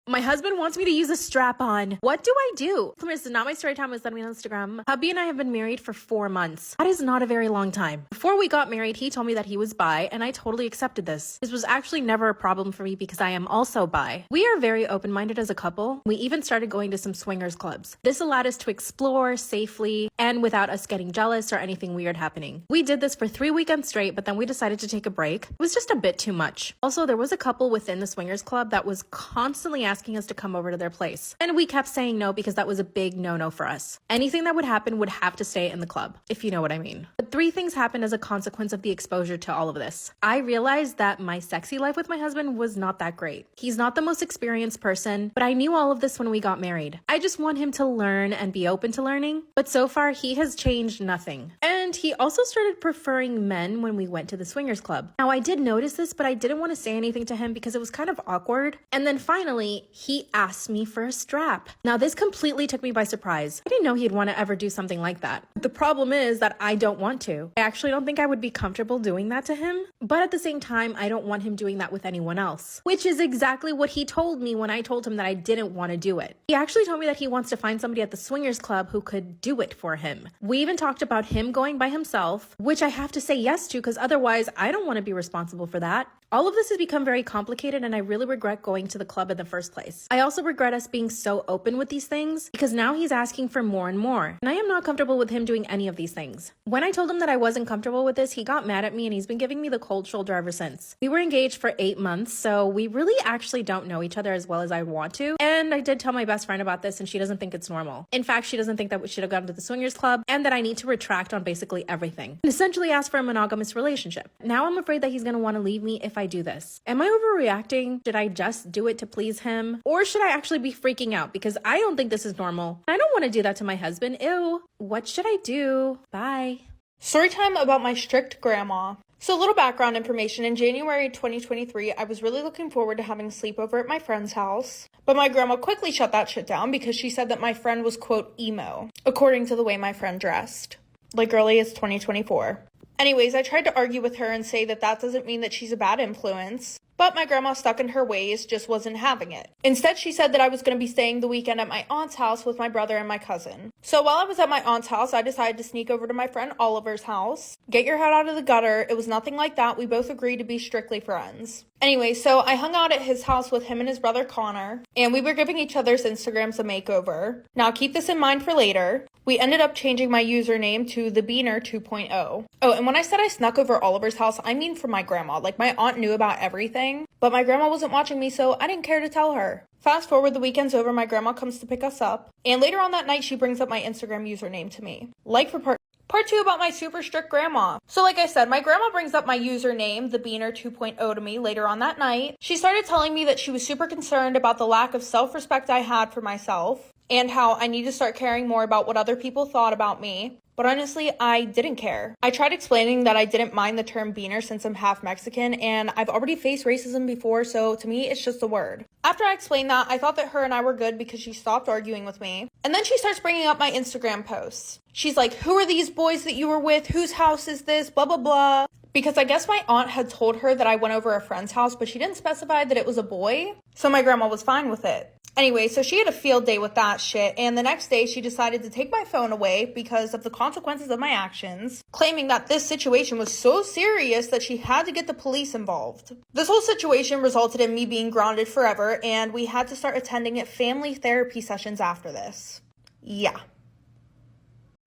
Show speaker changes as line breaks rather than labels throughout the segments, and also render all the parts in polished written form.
My husband wants me to use a strap-on. What do I do? This is not my story time. It's sent me on Instagram. Hubby and I have been married for 4 months. That is not a very long time. Before we got married, he told me that he was bi, and I totally accepted this. This was actually never a problem for me because I am also bi. We are very open-minded as a couple. We even started going to some swingers clubs. This allowed us to explore safely and without us getting jealous or anything weird happening. We did this for 3 weekends straight, but then we decided to take a break. It was just a bit too much. Also, there was a couple within the swingers club that was constantly asking us to come over to their place. And we kept saying no because that was a big no-no for us. Anything that would happen would have to stay in the club, if you know what I mean. But 3 things happened as a consequence of the exposure to all of this. I realized that my sexy life with my husband was not that great. He's not the most experienced person, but I knew all of this when we got married. I just want him to learn and be open to learning. But so far, he has changed nothing. And he also started preferring men when we went to the swingers club. Now, I did notice this, but I didn't want to say anything to him because it was kind of awkward. And then finally, he asked me for a strap. Now, this completely took me by surprise. I didn't know he'd want to ever do something like that. The problem is that I don't want to. I actually don't think I would be comfortable doing that to him. But at the same time, I don't want him doing that with anyone else, which is exactly what he told me when I told him that I didn't want to do it. He actually told me that he wants to find somebody at the swingers club who could do it for him. We even talked about him going by himself, which I have to say yes to because otherwise I don't want to be responsible for that. All of this has become very complicated and I really regret going to the club in the first place. I also regret us being so open with these things because now he's asking for more and more. And I am not comfortable with him doing any of these things. When I told him that I wasn't comfortable with this, he got mad at me and he's been giving me the cold shoulder ever since. We were engaged for 8 months, so we really actually don't know each other as well as I want to. And I did tell my best friend about this and she doesn't think it's normal. In fact, she doesn't think that we should have gone to the swingers club and that I need to retract on basically everything and essentially ask for a monogamous relationship. Now I'm afraid that he's going to want to leave me if I do this. Am I overreacting? Should I just do it to please him? Or should I actually be freaking out? Because I don't think this is normal. I don't want to do that to my husband. Ew. What should I do? Bye.
Storytime about my strict grandma. So a little background information. In January 2023, I was really looking forward to having a sleepover at my friend's house. But my grandma quickly shut that shit down because she said that my friend was, quote, emo, according to the way my friend dressed. Like, girly, it's 2024. Anyways, I tried to argue with her and say that that doesn't mean that she's a bad influence. But my grandma, stuck in her ways, just wasn't having it. Instead, she said that I was going to be staying the weekend at my aunt's house with my brother and my cousin. So while I was at my aunt's house, I decided to sneak over to my friend Oliver's house. Get your head out of the gutter. It was nothing like that. We both agreed to be strictly friends. Anyway, so I hung out at his house with him and his brother Connor, and we were giving each other's Instagrams a makeover. Now keep this in mind for later. We ended up changing my username to the Beaner 2.0. Oh, and when I said I snuck over Oliver's house, I mean for my grandma. Like, my aunt knew about everything, but my grandma wasn't watching me, so I didn't care to tell her. Fast forward, the weekend's over, my grandma comes to pick us up, and later on that night, she brings up my Instagram username to me. Like for Part 2 about my super strict grandma. So like I said, my grandma brings up my username, the Beaner 2.0, to me later on that night. She started telling me that she was super concerned about the lack of self-respect I had for myself and how I need to start caring more about what other people thought about me. But honestly, I didn't care. I tried explaining that I didn't mind the term Beaner since I'm half Mexican and I've already faced racism before, so to me, it's just a word. After I explained that, I thought that her and I were good because she stopped arguing with me. And then she starts bringing up my Instagram posts. She's like, who are these boys that you were with? Whose house is this? Blah, blah, blah. Because I guess my aunt had told her that I went over a friend's house, but she didn't specify that it was a boy. So my grandma was fine with it. Anyway, so she had a field day with that shit, and the next day she decided to take my phone away because of the consequences of my actions, claiming that this situation was so serious that she had to get the police involved. This whole situation resulted in me being grounded forever, and we had to start attending family therapy sessions after this. Yeah.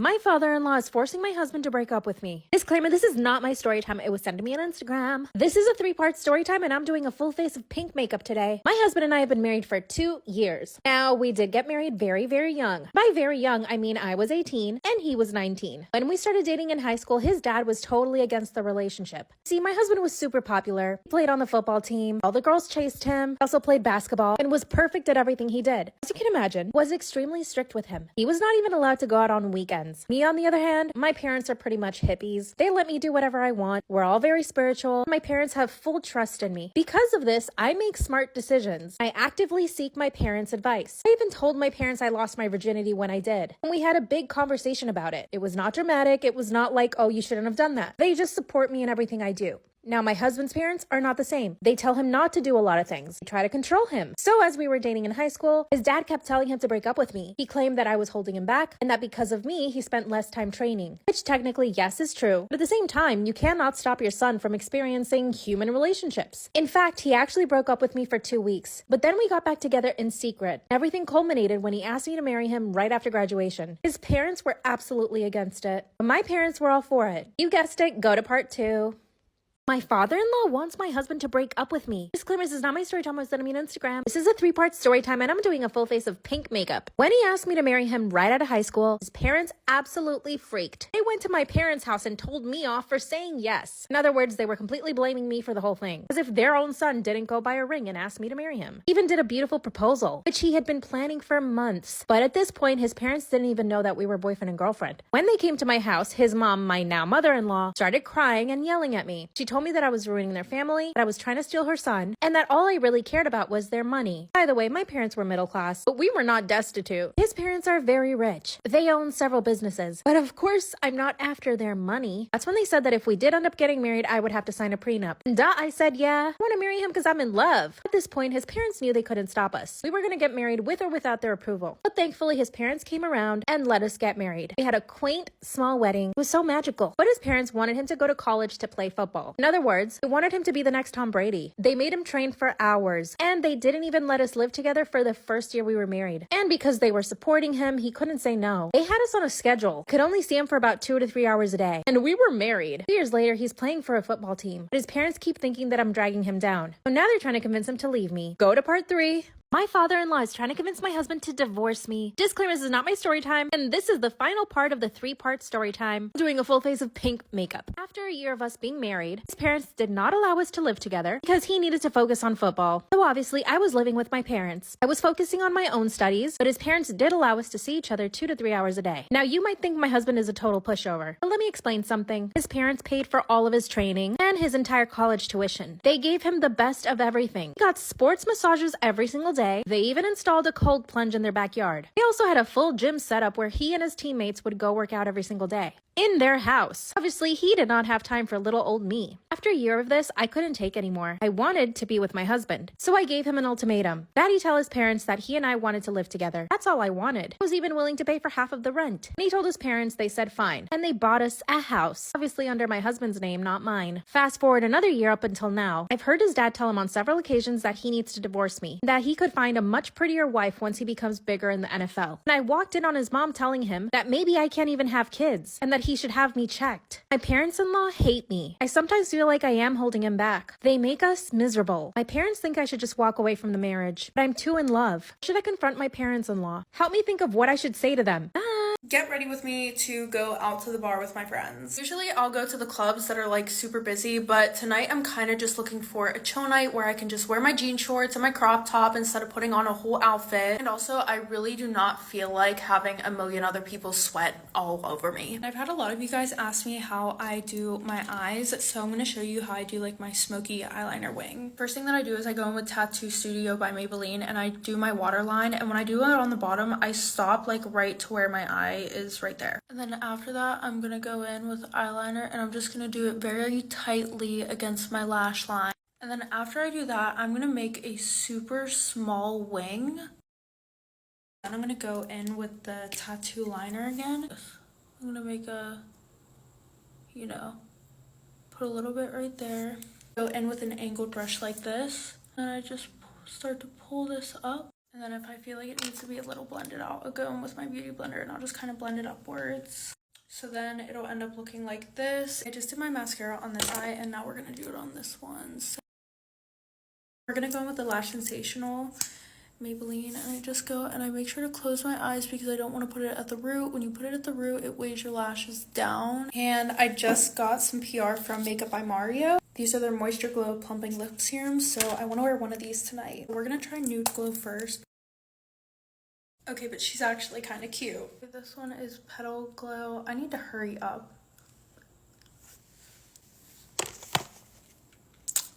My father-in-law is forcing my husband to break up with me. Disclaimer, this is not my story time. It was sent to me on Instagram. This is a 3-part story time and I'm doing a full face of pink makeup today. My husband and I have been married for 2 years. Now, we did get married very, very young. By very young, I mean I was 18 and he was 19. When we started dating in high school, his dad was totally against the relationship. See, my husband was super popular. He played on the football team. All the girls chased him. He also played basketball and was perfect at everything he did. As you can imagine, was extremely strict with him. He was not even allowed to go out on weekends. Me, on the other hand, my parents are pretty much hippies. They let me do whatever I want. We're all very spiritual. My parents have full trust in me. Because of this, I make smart decisions. I actively seek my parents' advice. I even told my parents I lost my virginity when I did. And we had a big conversation about it. It was not dramatic. It was not like, oh, you shouldn't have done that. They just support me in everything I do. Now, my husband's parents are not the same. They tell him not to do a lot of things. They try to control him. So as we were dating in high school, his dad kept telling him to break up with me. He claimed that I was holding him back and that because of me, he spent less time training, which technically, yes, is true. But at the same time, you cannot stop your son from experiencing human relationships. In fact, he actually broke up with me for 2 weeks, but then we got back together in secret. Everything culminated when he asked me to marry him right after graduation. His parents were absolutely against it, but my parents were all for it. You guessed it, go to part 2. My father-in-law wants my husband to break up with me. Disclaimer, this is not my story time. I was sending me on Instagram. This is a 3-part story time, and I'm doing a full face of pink makeup. When he asked me to marry him right out of high school, his parents absolutely freaked. They went to my parents' house and told me off for saying yes. In other words, they were completely blaming me for the whole thing, as if their own son didn't go buy a ring and ask me to marry him. He even did a beautiful proposal, which he had been planning for months. But at this point, his parents didn't even know that we were boyfriend and girlfriend. When they came to my house, his mom, my now mother-in-law, started crying and yelling at me. She told me that I was ruining their family, that I was trying to steal her son, and that all I really cared about was their money. By the way, my parents were middle class, but we were not destitute. His parents are very rich. They own several businesses. But of course, I'm not after their money. That's when they said that if we did end up getting married, I would have to sign a prenup. And I said, yeah, I want to marry him because I'm in love. At this point, his parents knew they couldn't stop us. We were going to get married with or without their approval. But thankfully, his parents came around and let us get married. We had a quaint, small wedding. It was so magical. But his parents wanted him to go to college to play football. In other words, they wanted him to be the next Tom Brady. They made him train for hours, and they didn't even let us live together for the first year we were married. And because they were supporting him, he couldn't say no. They had us on a schedule. Could only see him for about 2 to 3 hours a day. And we were married. 2 years later, he's playing for a football team. But his parents keep thinking that I'm dragging him down. So now they're trying to convince him to leave me. Go to part 3. My father-in-law is trying to convince my husband to divorce me. Disclaimer, this is not my story time, and this is the final part of the 3-part story time. I'm doing a full face of pink makeup. After a year of us being married, his parents did not allow us to live together because he needed to focus on football. So obviously, I was living with my parents. I was focusing on my own studies, but his parents did allow us to see each other 2 to 3 hours a day. Now, you might think my husband is a total pushover, but let me explain something. His parents paid for all of his training and his entire college tuition. They gave him the best of everything. He got sports massages every single day. They even installed a cold plunge in their backyard. They also had a full gym setup where he and his teammates would go work out every single day in their house. Obviously, he did not have time for little old me. After a year of this, I couldn't take anymore. I wanted to be with my husband. So I gave him an ultimatum. Daddy tell his parents that he and I wanted to live together. That's all I wanted. I was even willing to pay for half of the rent. And he told his parents, they said fine. And they bought us a house. Obviously under my husband's name, not mine. Fast forward another year up until now. I've heard his dad tell him on several occasions that he needs to divorce me. That he could find a much prettier wife once he becomes bigger in the NFL. And I walked in on his mom telling him that maybe I can't even have kids. And that he should have me checked. My parents-in-law hate me. I sometimes feel like I am holding him back. They make us miserable. My parents think I should just walk away from the marriage, but I'm too in love. Should I confront my parents-in-law? Help me think of what I should say to them.
Get ready with me to go out to the bar with my friends. Usually I'll go to the clubs that are like super busy, but tonight I'm kind of just looking for a chill night where I can just wear my jean shorts and my crop top instead of putting on a whole outfit. And also I really do not feel like having a million other people sweat all over me. I've had a lot of you guys ask me how I do my eyes, so I'm going to show you how I do like my smoky eyeliner wing. First thing that I do is I go in with Tattoo Studio by Maybelline and I do my waterline, and when I do it on the bottom, I stop like right to where my eye is right there. And then after that, I'm gonna go in with eyeliner and I'm just gonna do it very tightly against my lash line. And then after I do that, I'm gonna make a super small wing. Then I'm gonna go in with the tattoo liner again. I'm gonna make a, you know, put a little bit right there. Go in with an angled brush like this. And I just start to pull this up. And then if I feel like it needs to be a little blended out, I'll go in with my beauty blender and I'll just kind of blend it upwards. So then it'll end up looking like this. I just did my mascara on this eye and now we're going to do it on this one. So we're going to go in with the Lash Sensational Maybelline, and I just go and I make sure to close my eyes because I don't want to put it at the root. When you put it at the root, it weighs your lashes down. And I just got some PR from Makeup by Mario. These are their Moisture Glow Plumping Lip Serums, so I want to wear one of these tonight. We're going to try Nude Glow first. Okay, but she's actually kind of cute. This one is Petal Glow. I need to hurry up.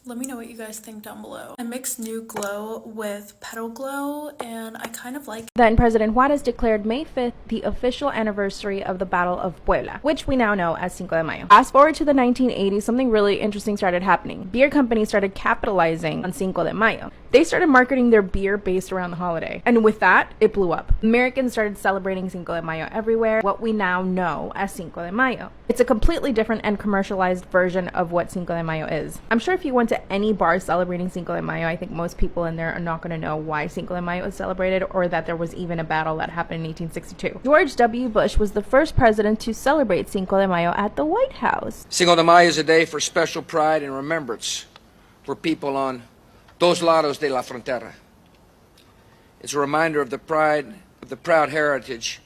Let me know what you guys think down below. I mixed New Glow with Petal Glow, and I kind of like it.
Then President Juarez declared May 5th the official anniversary of the Battle of Puebla, which we now know as Cinco de Mayo. Fast forward to the 1980s, something really interesting started happening. Beer companies started capitalizing on Cinco de Mayo. They started marketing their beer based around the holiday. And with that, it blew up. Americans started celebrating Cinco de Mayo everywhere, what we now know as Cinco de Mayo. It's a completely different and commercialized version of what Cinco de Mayo is. I'm sure if you went to any bar celebrating Cinco de Mayo, I think most people in there are not going to know why Cinco de Mayo is celebrated or that there was even a battle that happened in 1862. George W. Bush was the first president to celebrate Cinco de Mayo at the White House.
Cinco de Mayo is a day for special pride and remembrance for people on dos lados de la frontera. It's a reminder of the proud heritage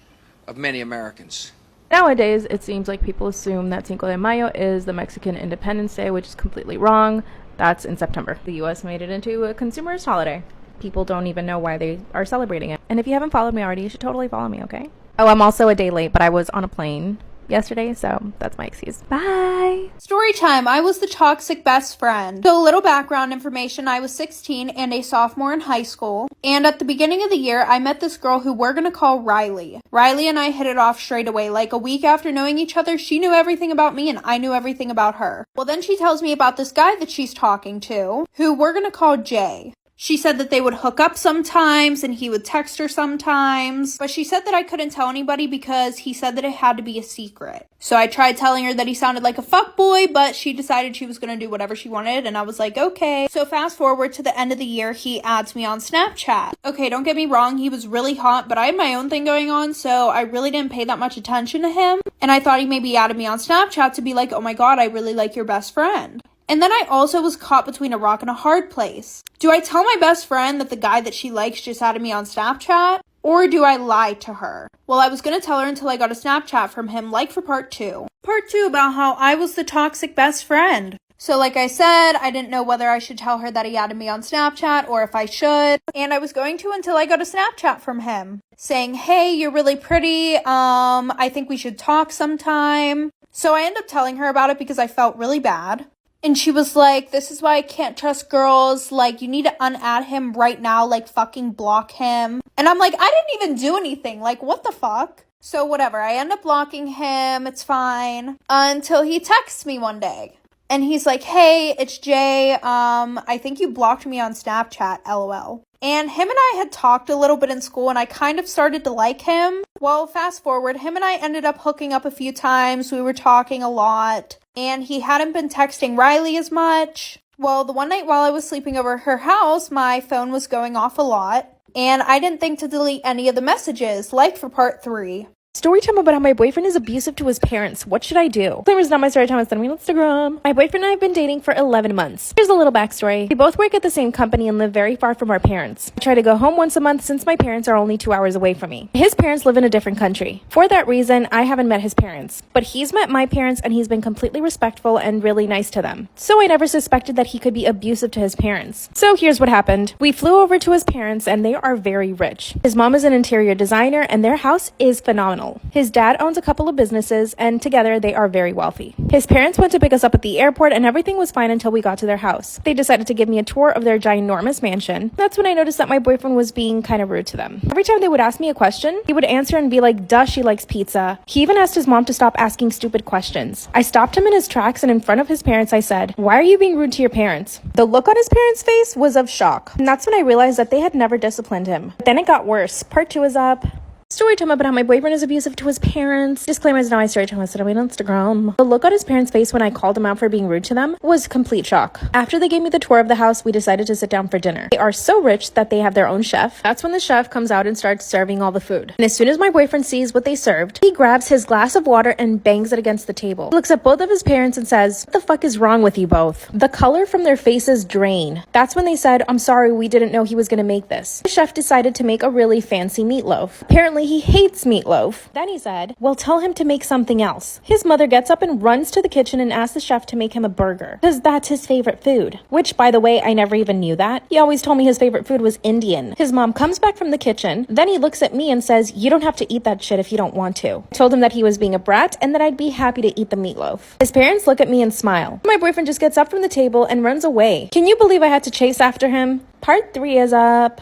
of many Americans.
Nowadays, it seems like people assume that Cinco de Mayo is the Mexican Independence Day, which is completely wrong. That's in September. The U.S. made it into a consumerist holiday. People don't even know why they are celebrating it. And if you haven't followed me already, you should totally follow me, okay? Oh, I'm also a day late, but I was on a plane yesterday, so that's my excuse. Bye!
Story time. I was the toxic best friend. So a little background information. I was 16 and a sophomore in high school. And at the beginning of the year, I met this girl who we're going to call Riley. Riley and I hit it off straight away. Like a week after knowing each other, she knew everything about me and I knew everything about her. Well, then she tells me about this guy that she's talking to, who we're going to call Jay. She said that they would hook up sometimes and he would text her sometimes. But she said that I couldn't tell anybody because he said that it had to be a secret. So I tried telling her that he sounded like a fuckboy, but she decided she was going to do whatever she wanted. And I was like, okay. So fast forward to the end of the year, he adds me on Snapchat. Okay, don't get me wrong. He was really hot, but I had my own thing going on. So I really didn't pay that much attention to him. And I thought he maybe added me on Snapchat to be like, oh my God, I really like your best friend. And then I also was caught between a rock and a hard place. Do I tell my best friend that the guy that she likes just added me on Snapchat? Or do I lie to her? Well, I was going to tell her until I got a Snapchat from him, like for part 2. Part 2 about how I was the toxic best friend. So like I said, I didn't know whether I should tell her that he added me on Snapchat or if I should. And I was going to until I got a Snapchat from him saying, hey, you're really pretty. I think we should talk sometime. So I ended up telling her about it because I felt really bad. And she was like, this is why I can't trust girls. Like, you need to unadd him right now. Like, fucking block him. And I'm like, I didn't even do anything. Like, what the fuck? So whatever. I end up blocking him. It's fine. Until he texts me one day. And he's like, hey, it's Jay. I think you blocked me on Snapchat, LOL. And him and I had talked a little bit in school and I kind of started to like him. Well, fast forward, him and I ended up hooking up a few times. We were talking a lot and he hadn't been texting Riley as much. Well, the one night while I was sleeping over at her house, my phone was going off a lot and I didn't think to delete any of the messages, like for part 3.
Story time about how my boyfriend is abusive to his parents. What should I do? Claimer's not my story time. It's on Instagram. My boyfriend and I have been dating for 11 months. Here's a little backstory. We both work at the same company and live very far from our parents. I try to go home once a month since my parents are only 2 hours away from me. His parents live in a different country. For that reason, I haven't met his parents. But he's met my parents and he's been completely respectful and really nice to them. So I never suspected that he could be abusive to his parents. So here's what happened. We flew over to his parents and they are very rich. His mom is an interior designer and their house is phenomenal. His dad owns a couple of businesses and together they are very wealthy. His parents went to pick us up at the airport and everything was fine until we got to their house. They decided to give me a tour of their ginormous mansion. That's when I noticed that my boyfriend was being kind of rude to them. Every time they would ask me a question, he would answer and be like, duh, she likes pizza. He even asked his mom to stop asking stupid questions. I stopped him in his tracks and in front of his parents I said, why are you being rude to your parents? The look on his parents' face was of shock. And that's when I realized that they had never disciplined him. But then it got worse. Part 2 is up. Story time about how my boyfriend is abusive to his parents. Disclaimer is not my story time. I said on Instagram. The look on his parents' face when I called him out for being rude to them was complete shock. After they gave me the tour of the house, we decided to sit down for dinner. They are so rich that they have their own chef. That's when the chef comes out and starts serving all the food. And as soon as my boyfriend sees what they served, he grabs his glass of water and bangs it against the table. He looks at both of his parents and says, what the fuck is wrong with you both? The color from their faces drain. That's when they said, I'm sorry, we didn't know he was gonna make this. The chef decided to make a really fancy meatloaf. Apparently, apparently he hates meatloaf. Then he said, well, tell him to make something else. His mother gets up and runs to the kitchen and asks the chef to make him a burger, because that's his favorite food. Which, by the way, I never even knew that. He always told me his favorite food was Indian. His mom comes back from the kitchen, then he looks at me and says, you don't have to eat that shit if you don't want to. I told him that he was being a brat and that I'd be happy to eat the meatloaf. His parents look at me and smile. My boyfriend just gets up from the table and runs away. Can you believe I had to chase after him? Part 3 is up.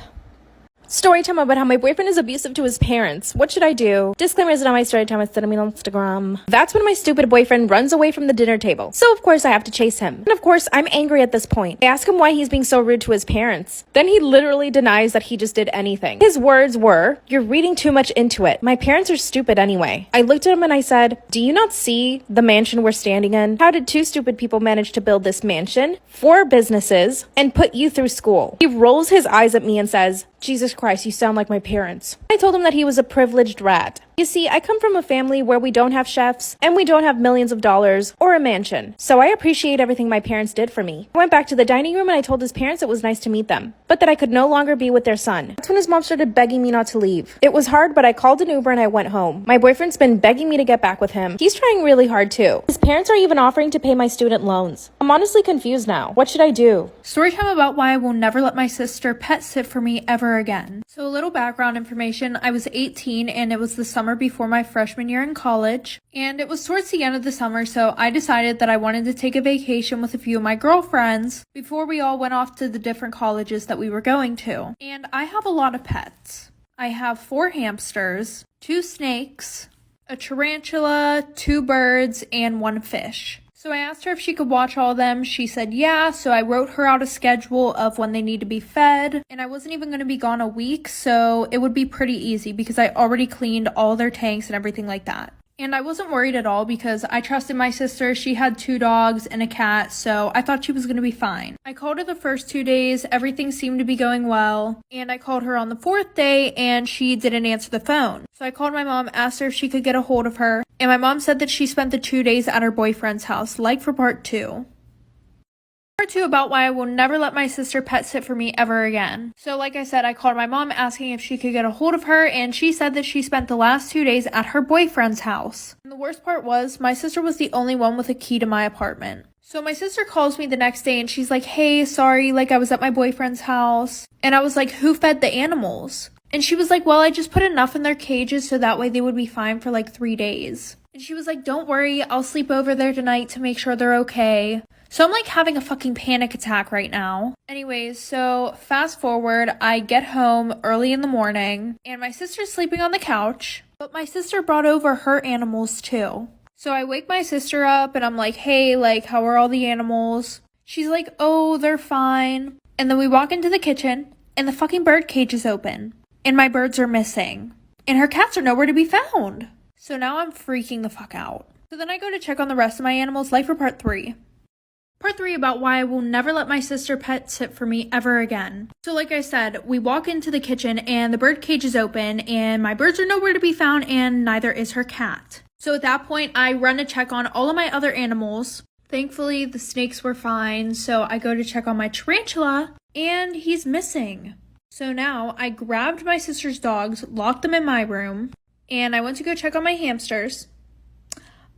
Story time about how my boyfriend is abusive to his parents. What should I do? Disclaimer is not my story time. It's on Instagram. That's when my stupid boyfriend runs away from the dinner table. So of course I have to chase him. And of course I'm angry at this point. I ask him why he's being so rude to his parents. Then he literally denies that he just did anything. His words were, you're reading too much into it. My parents are stupid anyway. I looked at him and I said, do you not see the mansion we're standing in? How did 2 stupid people manage to build this mansion, 4 businesses, and put you through school? He rolls his eyes at me and says, Jesus Christ, you sound like my parents. I told him that he was a privileged rat. You see, I come from a family where we don't have chefs, and we don't have millions of dollars, or a mansion. So I appreciate everything my parents did for me. I went back to the dining room and I told his parents it was nice to meet them, but that I could no longer be with their son. That's when his mom started begging me not to leave. It was hard, but I called an Uber and I went home. My boyfriend's been begging me to get back with him. He's trying really hard too. His parents are even offering to pay my student loans. I'm honestly confused now. What should I do?
Story time about why I will never let my sister pet sit for me ever again. So a little background information. I was 18 and it was the summer before my freshman year in college. And it was towards the end of the summer, so I decided that I wanted to take a vacation with a few of my girlfriends before we all went off to the different colleges that we were going to. And I have a lot of pets. I have 4 hamsters, 2 snakes, a tarantula, 2 birds, and 1 fish. So I asked her if she could watch all of them. She said yeah, so I wrote her out a schedule of when they need to be fed. And I wasn't even going to be gone a week, so it would be pretty easy because I already cleaned all their tanks and everything like that. And I wasn't worried at all because I trusted my sister. She had 2 dogs and a cat, so I thought she was going to be fine. I called her the first 2 days. Everything seemed to be going well. And I called her on the 4th day and she didn't answer the phone. So I called my mom, asked her if she could get a hold of her. And my mom said that she spent the 2 days at her boyfriend's house, like for part 2. Part 2 about why I will never let my sister pet sit for me ever again. So like I said, I called my mom asking if she could get a hold of her, and she said that she spent the last 2 days at her boyfriend's house. And the worst part was, my sister was the only one with a key to my apartment. So my sister calls me the next day and she's like, hey, sorry, like I was at my boyfriend's house. And I was like, who fed the animals? And she was like, well, I just put enough in their cages so that way they would be fine for like 3 days. And she was like, don't worry, I'll sleep over there tonight to make sure they're okay. So I'm like having a fucking panic attack right now. Anyways, so fast forward, I get home early in the morning and my sister's sleeping on the couch, but my sister brought over her animals too. So I wake my sister up and I'm like, hey, like, how are all the animals? She's like, oh, they're fine. And then we walk into the kitchen and the fucking bird cage is open and my birds are missing and her cats are nowhere to be found. So now I'm freaking the fuck out. So then I go to check on the rest of my animals, like for part 3. Part 3 about why I will never let my sister pet sit for me ever again. So like I said, we walk into the kitchen and the bird cage is open and my birds are nowhere to be found and neither is her cat. So at that point, I run to check on all of my other animals. Thankfully, the snakes were fine, so I go to check on my tarantula and he's missing. So now I grabbed my sister's dogs, locked them in my room, and I went to go check on my hamsters.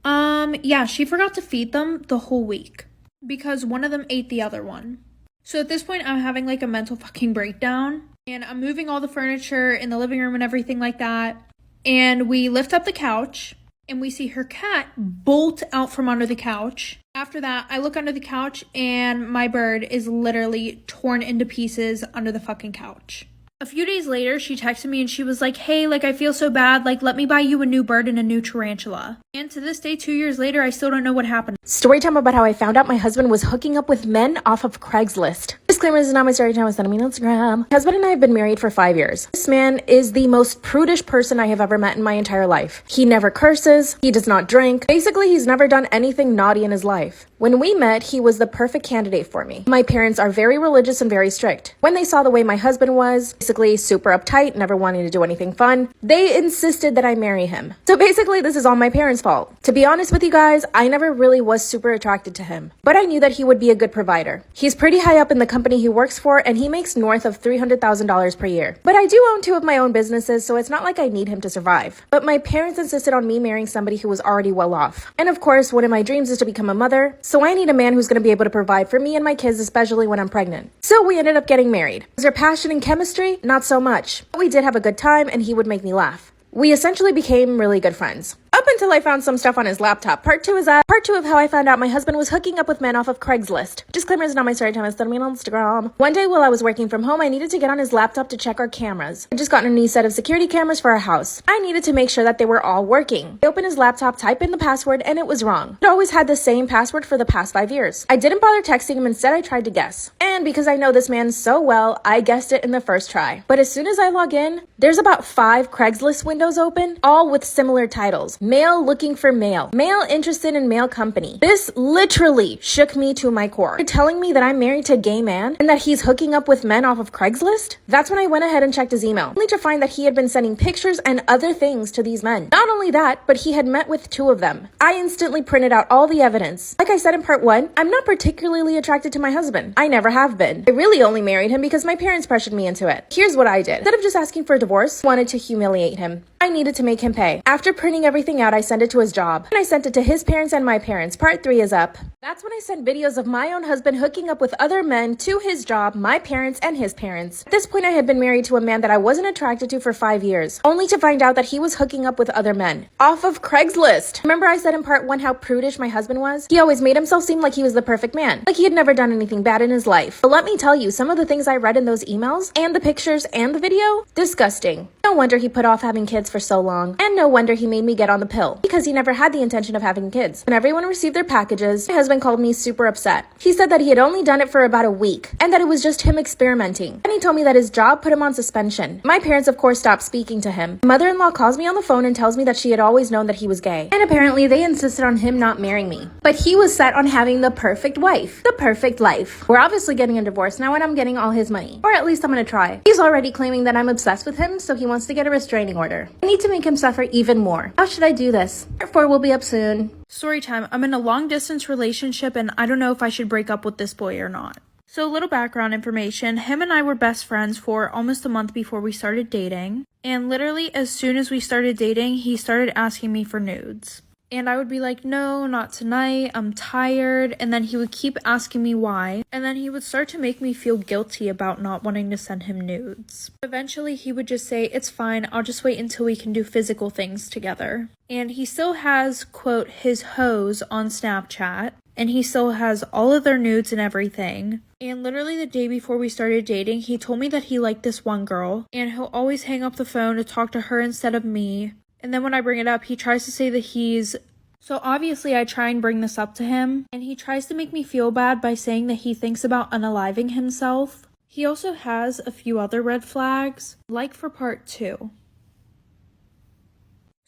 Yeah, she forgot to feed them the whole week because one of them ate the other one. So at this point, I'm having like a mental fucking breakdown and I'm moving all the furniture in the living room and everything like that. And we lift up the couch and we see her cat bolt out from under the couch. After that, I look under the couch and my bird is literally torn into pieces under the fucking couch. A few days later, she texted me and she was like, hey, like, I feel so bad. Like, let me buy you a new bird and a new tarantula. And to this day, 2 years later, I still don't know what happened.
Story time about how I found out my husband was hooking up with men off of Craigslist. Disclaimer, this is not my story time. It's on Instagram. My husband and I have been married for 5 years. This man is the most prudish person I have ever met in my entire life. He never curses. He does not drink. Basically, he's never done anything naughty in his life. When we met, he was the perfect candidate for me. My parents are very religious and very strict. When they saw the way my husband was, basically super uptight, never wanting to do anything fun, they insisted that I marry him. So basically, this is all my parents' fault. To be honest with you guys, I never really was super attracted to him, but I knew that he would be a good provider. He's pretty high up in the company he works for, and he makes north of $300,000 per year. But I do own 2 of my own businesses, so it's not like I need him to survive. But my parents insisted on me marrying somebody who was already well off. And of course, one of my dreams is to become a mother, so I need a man who's going to be able to provide for me and my kids, especially when I'm pregnant. So we ended up getting married. Was there passion and chemistry? Not so much. But we did have a good time, and he would make me laugh. We essentially became really good friends. Up until I found some stuff on his laptop. Part 2 is that. Part 2 of how I found out my husband was hooking up with men off of Craigslist. Disclaimer is not my story time, it's on Instagram. One day while I was working from home, I needed to get on his laptop to check our cameras. I just gotten a new set of security cameras for our house. I needed to make sure that they were all working. I opened his laptop, typed in the password, and it was wrong. It always had the same password for the past 5 years. I didn't bother texting him, instead I tried to guess. And because I know this man so well, I guessed it in the first try. But as soon as I log in, there's about 5 Craigslist windows open, all with similar titles. Male looking for male. Male interested in male company. This literally shook me to my core. You're telling me that I'm married to a gay man and that he's hooking up with men off of Craigslist? That's when I went ahead and checked his email, only to find that he had been sending pictures and other things to these men. Not only that, but he had met with 2 of them. I instantly printed out all the evidence. Like I said in part 1, I'm not particularly attracted to my husband. I never have been. I really only married him because my parents pressured me into it. Here's what I did. Instead of just asking for a divorce, I wanted to humiliate him. I needed to make him pay. After printing everything out, I sent it to his job. And I sent it to his parents and my parents. Part 3 is up. That's when I sent videos of my own husband hooking up with other men to his job, my parents, and his parents. At this point, I had been married to a man that I wasn't attracted to for 5 years, only to find out that he was hooking up with other men. Off of Craigslist. Remember I said in part 1 how prudish my husband was? He always made himself seem like he was the perfect man, like he had never done anything bad in his life. But let me tell you, some of the things I read in those emails, and the pictures, and the video, disgusting. No wonder he put off having kids for so long, and no wonder he made me get on the pill, because he never had the intention of having kids. When everyone received their packages, my husband called me super upset. He said that he had only done it for about a week, and that it was just him experimenting. And he told me that his job put him on suspension. My parents, of course, stopped speaking to him. My mother-in-law calls me on the phone and tells me that she had always known that he was gay. And apparently they insisted on him not marrying me. But he was set on having the perfect wife. The perfect life. We're obviously getting a divorce now, and I'm getting all his money. Or at least I'm gonna try. He's already claiming that I'm obsessed with him, so he wants to get a restraining order. I need to make him suffer even more. How should I do this? Part 4 will be up soon.
Storytime. I'm in a long-distance relationship and I don't know if I should break up with this boy or not. So a little background information. Him and I were best friends for almost a month before we started dating. And literally as soon as we started dating, he started asking me for nudes. And I would be like, no, not tonight, I'm tired. And then he would keep asking me why. And then he would start to make me feel guilty about not wanting to send him nudes. Eventually, he would just say, it's fine, I'll just wait until we can do physical things together. And he still has, quote, his hoes on Snapchat. And he still has all of their nudes and everything. And literally the day before we started dating, he told me that he liked this one girl. And he'll always hang up the phone to talk to her instead of me. And then when I bring it up, he tries to say that he's... So obviously I try and bring this up to him, and he tries to make me feel bad by saying that he thinks about unaliving himself. He also has a few other red flags, like for part 2.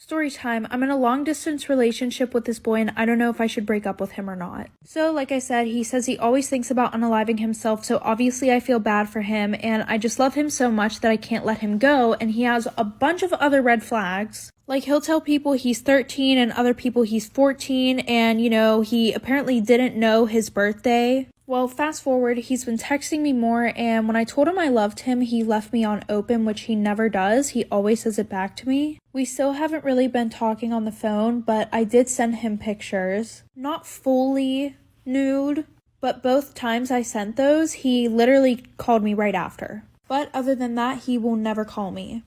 Storytime. I'm in a long-distance relationship with this boy and I don't know if I should break up with him or not. So like I said, he says he always thinks about unaliving himself, so obviously I feel bad for him and I just love him so much that I can't let him go, and he has a bunch of other red flags. Like he'll tell people he's 13 and other people he's 14, and you know, he apparently didn't know his birthday. Well, fast forward, he's been texting me more, and when I told him I loved him, he left me on open, which he never does. He always says it back to me. We still haven't really been talking on the phone, but I did send him pictures. Not fully nude, but both times I sent those, he literally called me right after. But other than that, he will never call me.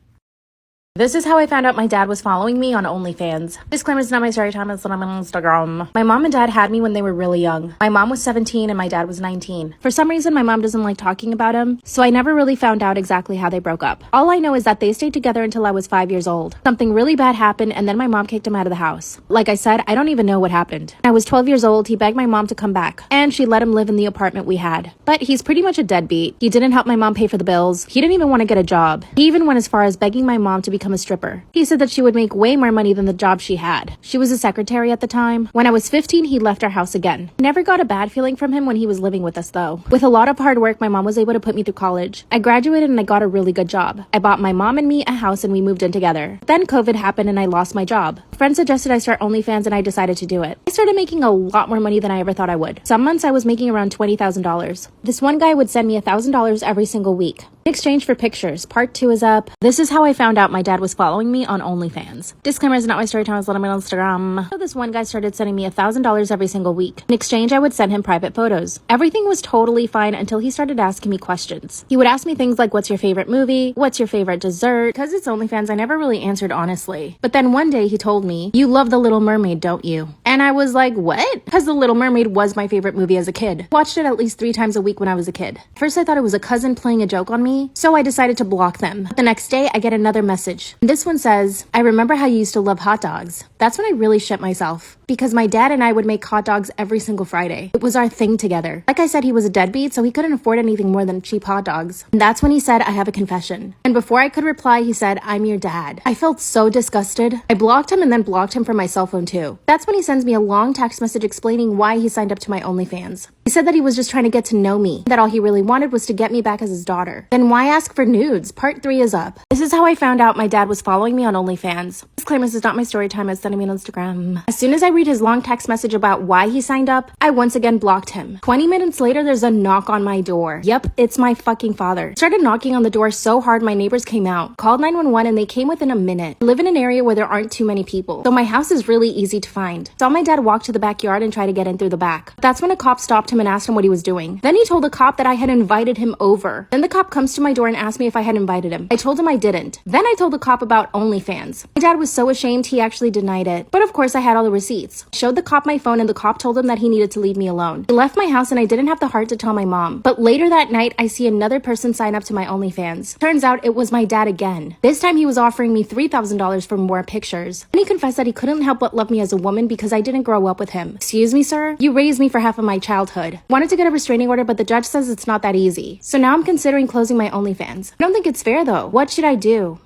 This is how I found out my dad was following me on OnlyFans. Disclaimer, it's not my story time, it's not on Instagram. My mom and dad had me when they were really young. My mom was 17 and my dad was 19. For some reason, my mom doesn't like talking about him, so I never really found out exactly how they broke up. All I know is that they stayed together until I was 5 years old. Something really bad happened and then my mom kicked him out of the house. Like I said, I don't even know what happened. When I was 12 years old, he begged my mom to come back, and she let him live in the apartment we had. But he's pretty much a deadbeat. He didn't help my mom pay for the bills. He didn't even want to get a job. He even went as far as begging my mom to become become a stripper. He said that she would make way more money than the job she had. She was a secretary at the time. When I was 15, he left our house again. I never got a bad feeling from him when he was living with us though. With a lot of hard work, my mom was able to put me through college. I graduated and I got a really good job. I bought my mom and me a house and we moved in together. Then COVID happened and I lost my job. Friends suggested I start OnlyFans and I decided to do it. I started making a lot more money than I ever thought I would. Some months I was making around $20,000. This one guy would send me $1,000 every single week. In exchange for pictures. Part 2 is up. This is how I found out my dad was following me on OnlyFans. Disclaimer is not my story time, it's on my Instagram. So this one guy started sending me $1,000 every single week. In exchange, I would send him private photos. Everything was totally fine until he started asking me questions. He would ask me things like, what's your favorite movie? What's your favorite dessert? Because it's OnlyFans, I never really answered honestly. But then one day he told me, you love The Little Mermaid, don't you? And I was like, what? Because The Little Mermaid was my favorite movie as a kid. Watched it at least 3 times a week when I was a kid. First I thought it was a cousin playing a joke on me, so I decided to block them. The next day I get another message. This one says, I remember how you used to love hot dogs. That's when I really shit myself. Because my dad and I would make hot dogs every single Friday. It was our thing together. Like I said, he was a deadbeat, so he couldn't afford anything more than cheap hot dogs. And that's when he said, I have a confession. And before I could reply, he said, I'm your dad. I felt so disgusted. I blocked him and then blocked him from my cell phone too. That's when he sends me a long text message explaining why he signed up to my OnlyFans. He said that he was just trying to get to know me, that all he really wanted was to get me back as his daughter. Then why ask for nudes? Part 3 is up. This is how I found out my dad was following me on OnlyFans. Disclaimer, this is not my story time, it's sending me on Instagram. As soon as I read his long text message about why he signed up, I once again blocked him. 20 minutes later, there's a knock on my door. Yep, it's my fucking father. Started knocking on the door so hard my neighbors came out. Called 911 and they came within a minute. I live in an area where there aren't too many people, so my house is really easy to find. Saw my dad walk to the backyard and try to get in through the back. That's when a cop stopped him and asked him what he was doing. Then he told the cop that I had invited him over. Then the cop comes to my door and asked me if I had invited him. I told him I didn't. Then I told the cop about OnlyFans. My dad was so ashamed he actually denied it. But of course I had all the receipts. I showed the cop my phone and the cop told him that he needed to leave me alone. He left my house and I didn't have the heart to tell my mom. But later that night I see another person sign up to my OnlyFans. Turns out it was my dad again. This time he was offering me $3,000 for more pictures. And he confessed that he couldn't help but love me as a woman because I didn't grow up with him. Excuse me, sir? You raised me for half of my childhood. Wanted to get a restraining order, but the judge says it's not that easy. So now I'm considering closing my OnlyFans. I don't think it's fair though. What should I do?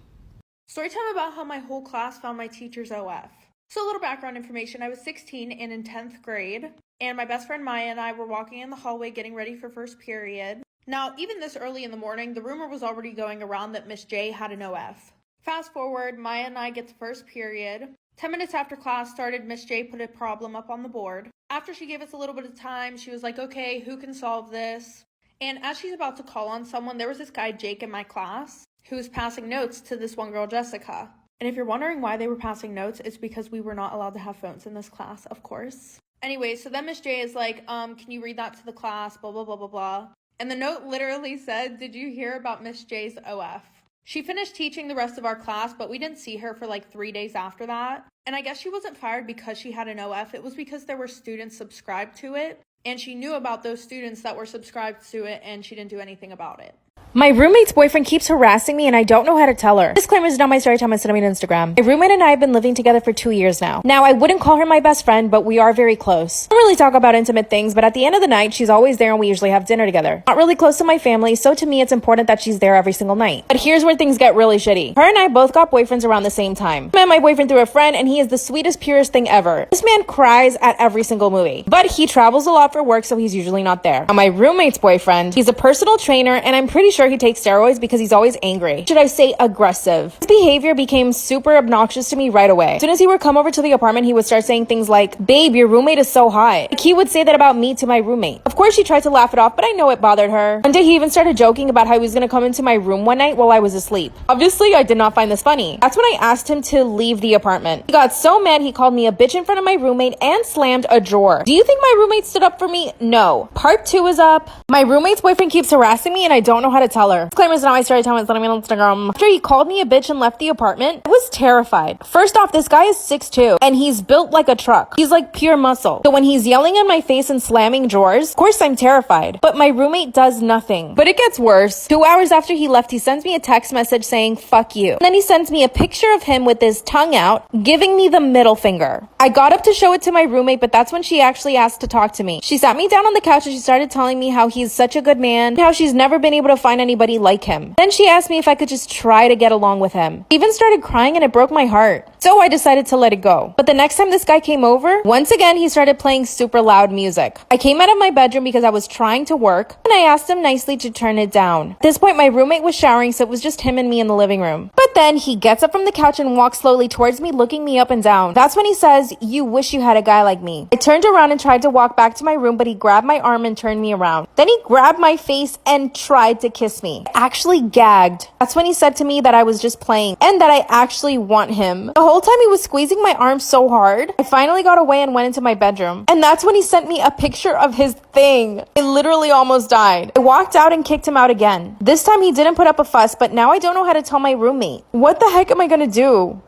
Storytime about how my whole class found my teacher's OF. So a little background information. I was 16 and in 10th grade, and my best friend Maya and I were walking in the hallway getting ready for first period. Now, even this early in the morning, the rumor was already going around that Miss J had an OF. Fast forward, Maya and I get to first period. 10 minutes after class started, Miss J put a problem up on the board. After she gave us a little bit of time, she was like, okay, who can solve this? And as she's about to call on someone, there was this guy, Jake, in my class, who was passing notes to this one girl, Jessica. And if you're wondering why they were passing notes, it's because we were not allowed to have phones in this class, of course. Anyway, so then Miss J is like, can you read that to the class, blah, blah, blah, blah, blah. And the note literally said, did you hear about Miss J's OF? She finished teaching the rest of our class, but we didn't see her for like 3 days after that. And I guess she wasn't fired because she had an OF. It was because there were students subscribed to it. And she knew about those students that were subscribed to it, and she didn't do anything about it.
My roommate's boyfriend keeps harassing me and I don't know how to tell her. Disclaimer is not my story time, it's on Instagram. My roommate and I have been living together for 2 years now. Now, I wouldn't call her my best friend, but we are very close. I don't really talk about intimate things, but at the end of the night, she's always there and we usually have dinner together. Not really close to my family, so to me, it's important that she's there every single night. But here's where things get really shitty. Her and I both got boyfriends around the same time. I met my boyfriend through a friend and he is the sweetest, purest thing ever. This man cries at every single movie, but he travels a lot for work, so he's usually not there. Now, my roommate's boyfriend, he's a personal trainer and I'm pretty sure he takes steroids because he's always angry. Should I say aggressive? His behavior became super obnoxious to me right away. As soon as he would come over to the apartment, he would start saying things like, babe, your roommate is so hot. Like he would say that about me to my roommate. Of course, she tried to laugh it off, but I know it bothered her. One day, he even started joking about how he was gonna come into my room one night while I was asleep. Obviously, I did not find this funny. That's when I asked him to leave the apartment. He got so mad, he called me a bitch in front of my roommate and slammed a drawer. Do you think my roommate stood up for me? No. Part 2 is up. My roommate's boyfriend keeps harassing me and I don't know how to tell her. Disclaimer is not my story time, it's on Instagram. After he called me a bitch and left the apartment, I was was terrified. First off, this guy is 6'2", and he's built like a truck. He's like pure muscle. So when he's yelling in my face and slamming drawers, of course I'm terrified. But my roommate does nothing. But it gets worse. 2 hours after he left, he sends me a text message saying, "Fuck you." And then he sends me a picture of him with his tongue out, giving me the middle finger. I got up to show it to my roommate, but that's when she actually asked to talk to me. She sat me down on the couch and she started telling me how he's such a good man, how she's never been able to find anybody like him. Then she asked me if I could just try to get along with him. He even started crying and it broke my heart. So I decided to let it go. But the next time this guy came over, once again he started playing super loud music. I came out of my bedroom because I was trying to work, and I asked him nicely to turn it down. At this point, my roommate was showering, so it was just him and me in the living room. But then he gets up from the couch and walks slowly towards me, looking me up and down. That's when he says, "You wish you had a guy like me." I turned around and tried to walk back to my room, but he grabbed my arm and turned me around. Then he grabbed my face and tried to kiss me. I actually gagged. That's when he said to me that I was just playing and that I actually want him. The whole time he was squeezing my arm so hard, I finally got away and went into my bedroom. And that's when he sent me a picture of his thing. I literally almost died. I walked out and kicked him out again. This time he didn't put up a fuss, but now I don't know how to tell my roommate. What the heck am I gonna do?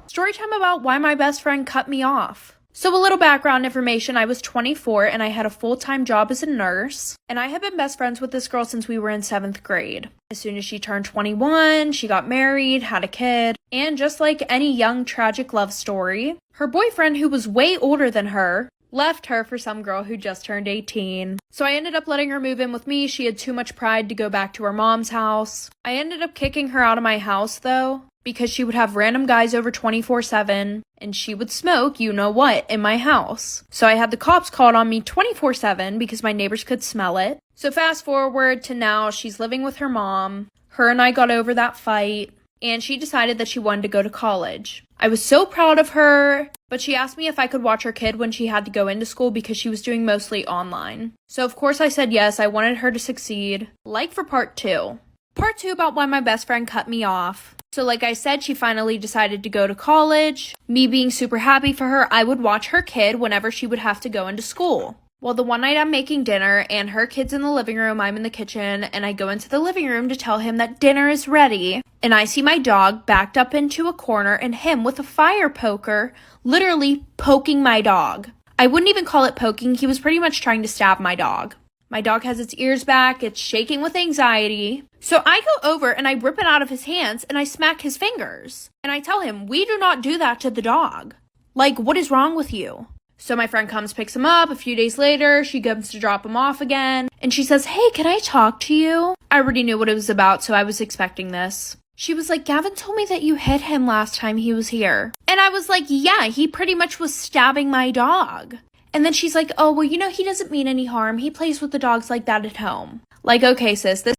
Storytime about why my best friend cut me off. So a little background information, I was 24 and I had a full-time job as a nurse, and I had been best friends with this girl since we were in 7th grade. As soon as she turned 21, she got married, had a kid, and just like any young tragic love story, her boyfriend, who was way older than her, left her for some girl who just turned 18. So I ended up letting her move in with me. She had too much pride to go back to her mom's house. I ended up kicking her out of my house though, because she would have random guys over 24/7, and she would smoke you know what in my house. So I had the cops called on me 24/7 because my neighbors could smell it. So fast forward to now, she's living with her mom. Her and I got over that fight, and she decided that she wanted to go to college. I was so proud of her, but she asked me if I could watch her kid when she had to go into school because she was doing mostly online. So of course I said yes, I wanted her to succeed. Like for part 2. Part 2 about why my best friend cut me off. So like I said, she finally decided to go to college. Me being super happy for her, I would watch her kid whenever she would have to go into school. Well, the one night I'm making dinner and her kid's in the living room, I'm in the kitchen, and I go into the living room to tell him that dinner is ready. And I see my dog backed up into a corner and him with a fire poker, literally poking my dog. I wouldn't even call it poking, he was pretty much trying to stab my dog. My dog has its ears back, it's shaking with anxiety. So I go over and I rip it out of his hands and I smack his fingers. And I tell him, "We do not do that to the dog. Like, what is wrong with you?" So my friend comes, picks him up. A few days later, she comes to drop him off again. And she says, "Hey, can I talk to you?" I already knew what it was about, so I was expecting this. She was like, "Gavin told me that you hit him last time he was here." And I was like, "Yeah, he pretty much was stabbing my dog." And then she's like, "Oh, well, you know, he doesn't mean any harm. He plays with the dogs like that at home." Like, okay, sis, this